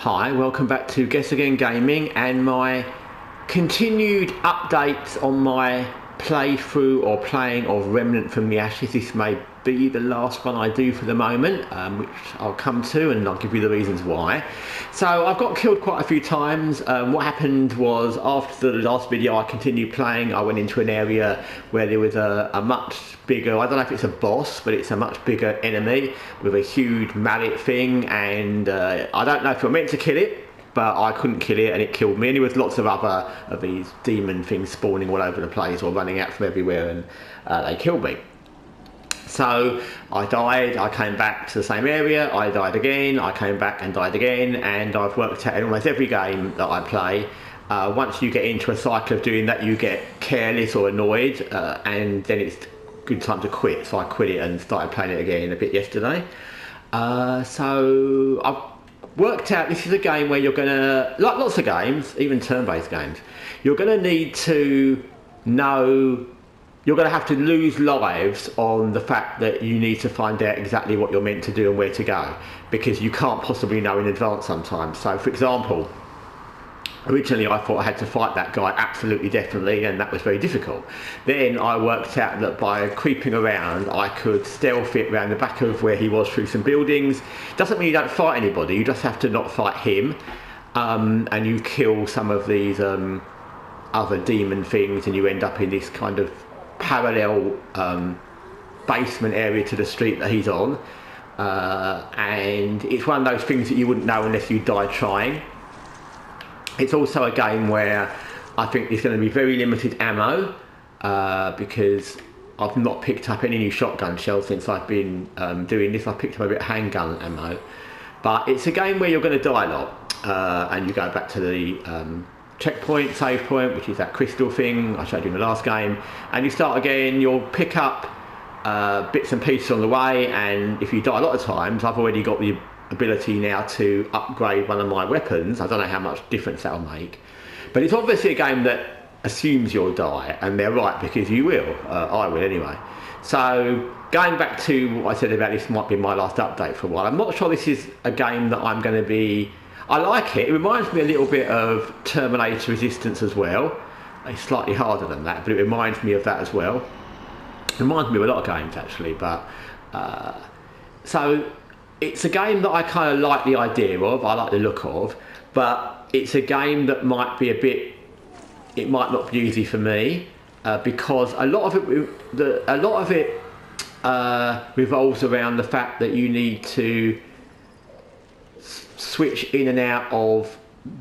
Hi, welcome back to Guessagaingaming and my continued updates on my playthrough or playing of Remnant from the Ashes. This may be the last one I do for the moment, which I'll come to and I'll give you the reasons why. So I've got killed quite a few times. What happened was after the last video I continued playing. I went into an area where there was a much bigger, I don't know if it's a boss, but it's a much bigger enemy with a huge mallet thing, and I don't know if you're meant to kill it, but I couldn't kill it and it killed me, and there was lots of other of these demon things spawning all over the place or running out from everywhere, and they killed me. So I died, I came back to the same area, I died again, I came back and died again, and I've worked out in almost every game that I play, once you get into a cycle of doing that, you get careless or annoyed, and then it's a good time to quit. So I quit it and started playing it again a bit yesterday. So I've worked out this is a game where you're gonna, like lots of games, even turn-based games, you're gonna need to know, you're going to have to lose lives on the fact that you need to find out exactly what you're meant to do and where to go, because you can't possibly know in advance sometimes. So for example, originally I thought I had to fight that guy absolutely definitely, and that was very difficult. Then I worked out that by creeping around I could stealth it around the back of where he was through some buildings. Doesn't mean you don't fight anybody, you just have to not fight him, and you kill some of these other demon things, and you end up in this kind of parallel basement area to the street that he's on, and it's one of those things that you wouldn't know unless you died trying. It's also a game where I think there's going to be very limited ammo, because I've not picked up any new shotgun shells since I've been doing this. I've picked up a bit of handgun ammo, but it's a game where you're going to die a lot, and you go back to the checkpoint, save point, which is that crystal thing I showed you in the last game, and you start again. You'll pick up bits and pieces on the way, and if you die a lot of times, I've already got the ability now to upgrade one of my weapons. I don't know how much difference that'll make, but it's obviously a game that assumes you'll die, and they're right, because you will. I will anyway. So going back to what I said about this might be my last update for a while, I'm not sure this is a game that I'm going to be, I like it. It reminds me a little bit of Terminator Resistance as well. It's slightly harder than that, but it reminds me of that as well. It reminds me of a lot of games actually, but so it's a game that I kind of like the idea of, I like the look of, but it's a game that might be a bit, it might not be easy for me, because a lot of it revolves around the fact that you need to switch in and out of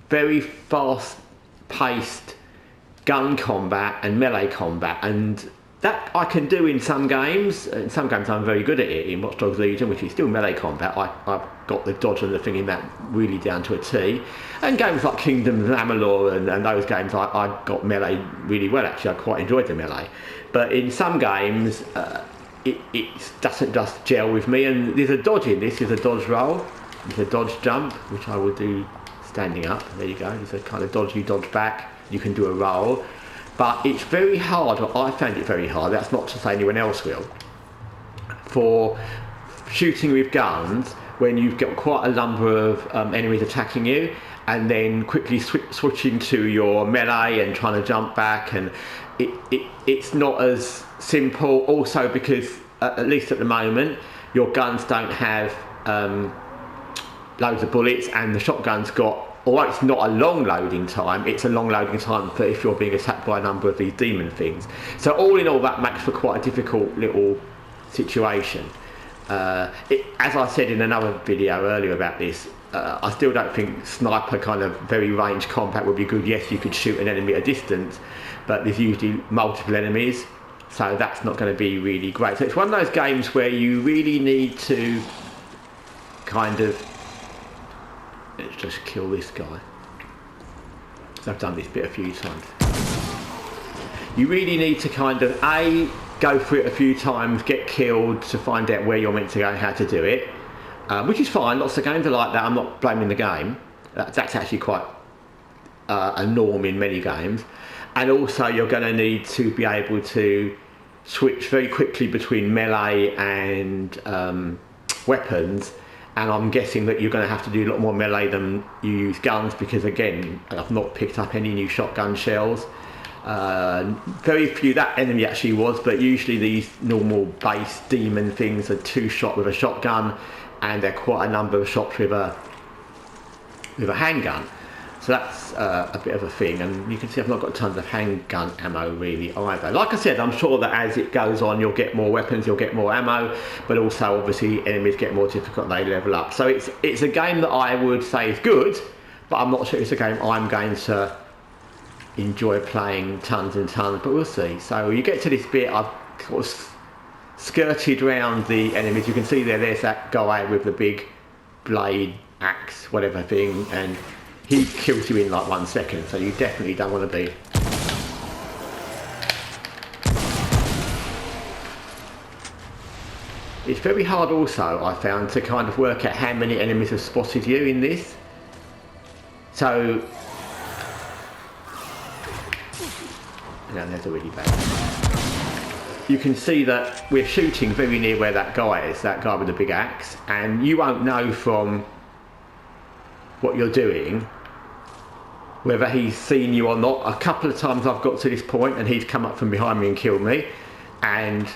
very fast paced gun combat and melee combat, and that I can do in some games. In some games I'm very good at it. In Watch Dogs Legion, which is still melee combat, I've got the dodge and the thing in that really down to a T. And games like Kingdoms and Amalur and those games, I got melee really well actually. I quite enjoyed the melee. But in some games it doesn't just gel with me, and there's a dodge in this, there's a dodge roll. There's a dodge jump, which I will do standing up. There you go. There's a kind of dodge, you dodge back. You can do a roll. But it's very hard, or I found it very hard, that's not to say anyone else will, for shooting with guns when you've got quite a number of enemies attacking you, and then quickly switching to your melee and trying to jump back, and it's not as simple. Also because, at least at the moment, your guns don't have loads of bullets, and the shotgun's got, although it's not a long loading time, it's a long loading time for if you're being attacked by a number of these demon things. So all in all, that makes for quite a difficult little situation. As I said in another video earlier about this, I still don't think sniper kind of very range combat would be good. Yes, you could shoot an enemy at a distance, but there's usually multiple enemies, so that's not going to be really great. So it's one of those games where you really need to kind of, let's just kill this guy. I've done this bit a few times. You really need to kind of go through it a few times, get killed to find out where you're meant to go and how to do it, which is fine. Lots of games are like that. I'm not blaming the game. That's actually quite a norm in many games. And also you're going to need to be able to switch very quickly between melee and weapons, and I'm guessing that you're going to have to do a lot more melee than you use guns, because again, I've not picked up any new shotgun shells. Very few. That enemy actually was, but usually these normal base demon things are 2 shot with a shotgun, and there are quite a number of shots with a handgun. So that's a bit of a thing, and you can see I've not got tons of handgun ammo really either. Like I said, I'm sure that as it goes on you'll get more weapons, you'll get more ammo, but also obviously enemies get more difficult, they level up. So it's a game that I would say is good, but I'm not sure it's a game I'm going to enjoy playing tons and tons, but we'll see. So you get to this bit, I've sort of skirted around the enemies. You can see there's that guy with the big blade, axe, whatever thing, and he kills you in like 1 second, so you definitely don't want to be. It's very hard also, I found, to kind of work out how many enemies have spotted you in this. So, no, there's a really bad. You can see that we're shooting very near where that guy is, that guy with the big axe, and you won't know from what you're doing whether he's seen you or not. A couple of times I've got to this point and he's come up from behind me and killed me and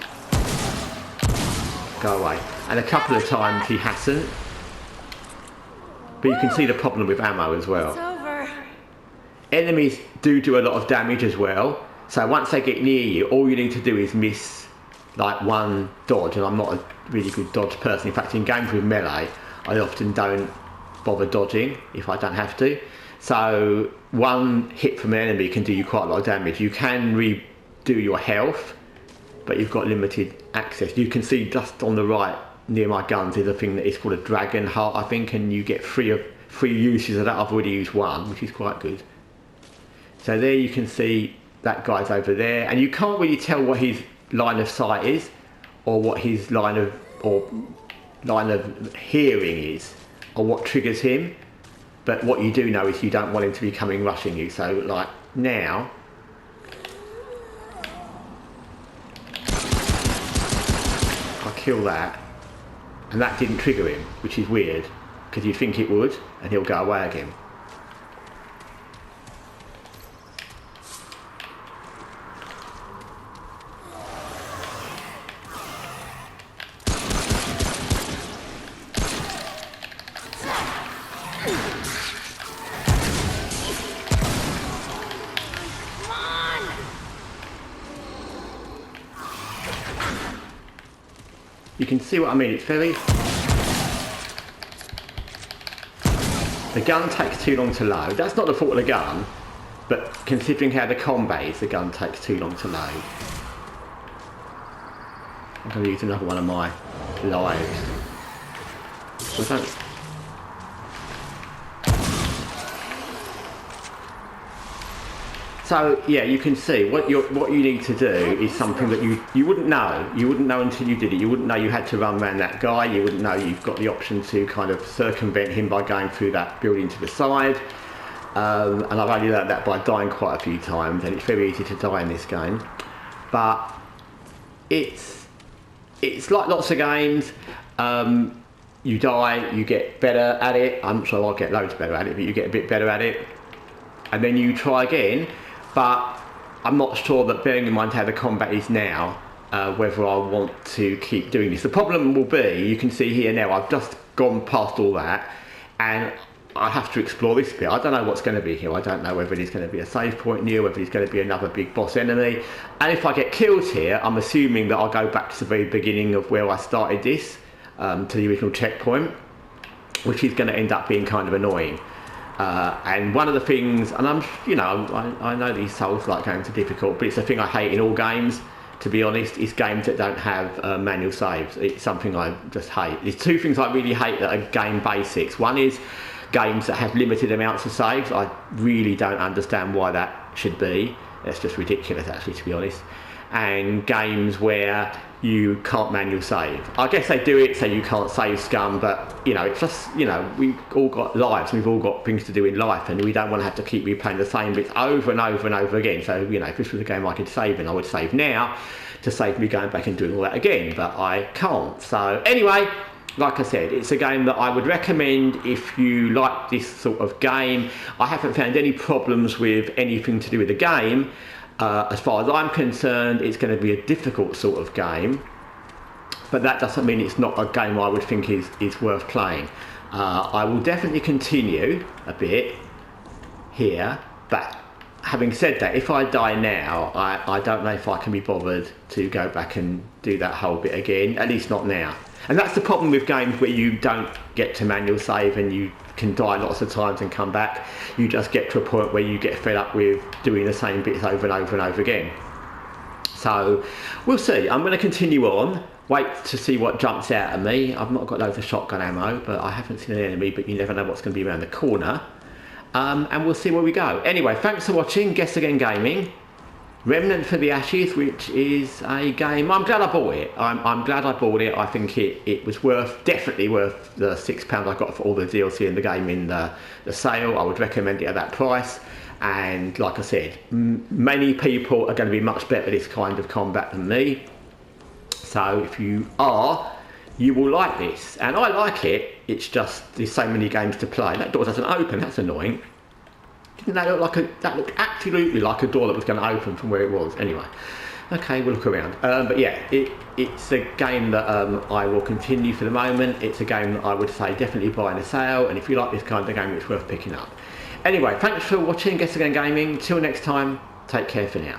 go away, and a couple of times he hasn't. But you can see the problem with ammo as well. Enemies do a lot of damage as well, so once they get near you, all you need to do is miss like 1 dodge, and I'm not a really good dodge person. In fact, in games with melee I often don't bother dodging if I don't have to. So 1 hit from an enemy can do you quite a lot of damage. You can redo your health, but you've got limited access. You can see just on the right near my guns is a thing that is called a dragon heart, I think, and you get 3 uses of that. I've already used 1, which is quite good. So there you can see that guy's over there, and you can't really tell what his line of sight is or what his line of hearing is or what triggers him. But what you do know is you don't want him to be coming rushing you. So like now, I kill that, and that didn't trigger him, which is weird, because you'd think it would, and he'll go away again. You can see what I mean. It's very... The gun takes too long to load. That's not the fault of the gun, but considering how the combat is, the gun takes too long to load. I'm going to use another one of my lives. So don't... So yeah, you can see what you need to do is something that you wouldn't know. You wouldn't know until you did it. You wouldn't know you had to run around that guy. You wouldn't know you've got the option to kind of circumvent him by going through that building to the side. And I've only learned that by dying quite a few times, and it's very easy to die in this game. But it's like lots of games. You die, you get better at it. I'm not sure I'll get loads better at it, but you get a bit better at it, and then you try again. But I'm not sure that, bearing in mind how the combat is now, whether I want to keep doing this. The problem will be, you can see here now, I've just gone past all that, and I have to explore this bit. I don't know what's going to be here. I don't know whether there's going to be a save point new, whether there's going to be another big boss enemy. And if I get killed here, I'm assuming that I'll go back to the very beginning of where I started this, to the original checkpoint, which is going to end up being kind of annoying. And one of the things, and I know these Souls-like games are difficult, but it's a thing I hate in all games, to be honest, is games that don't have manual saves. It's something I just hate. There's 2 things I really hate that are game basics. One is games that have limited amounts of saves. I really don't understand why that should be. It's just ridiculous, actually, to be honest. And games where you can't manual save. I guess they do it so you can't save scum, but it's just, we've all got lives, we've all got things to do in life, and we don't want to have to keep replaying the same bits over and over and over again. So, if this was a game I could save in, I would save now to save me going back and doing all that again, but I can't. So anyway, like I said, it's a game that I would recommend if you like this sort of game. I haven't found any problems with anything to do with the game. As far as I'm concerned, it's going to be a difficult sort of game, but that doesn't mean it's not a game I would think is worth playing. I will definitely continue a bit here, but having said that, if I die now, I don't know if I can be bothered to go back and do that whole bit again, at least not now. And that's the problem with games where you don't get to manual save and you can die lots of times and come back. You just get to a point where you get fed up with doing the same bits over and over and over again. So we'll see. I'm going to continue on, wait to see what jumps out at me. I've not got loads of shotgun ammo, but I haven't seen an enemy, but you never know what's going to be around the corner. And we'll see where we go. Anyway, thanks for watching Guessagaingaming. Remnant for the Ashes, which is a game, I'm glad I bought it. I'm glad I bought it. I think it was definitely worth the £6 I got for all the DLC in the game in the sale. I would recommend it at that price. And like I said, many people are going to be much better at this kind of combat than me. So if you are, you will like this. And I like it, it's just there's so many games to play. That door doesn't open, that's annoying. Didn't that look like that looked absolutely like a door that was going to open from where it was. Anyway, okay, we'll look around. But yeah, it's a game that I will continue for the moment. It's a game that I would say definitely buy in a sale, and if you like this kind of game, it's worth picking up. Anyway, thanks for watching Guessagaingaming. Till next time, take care for now.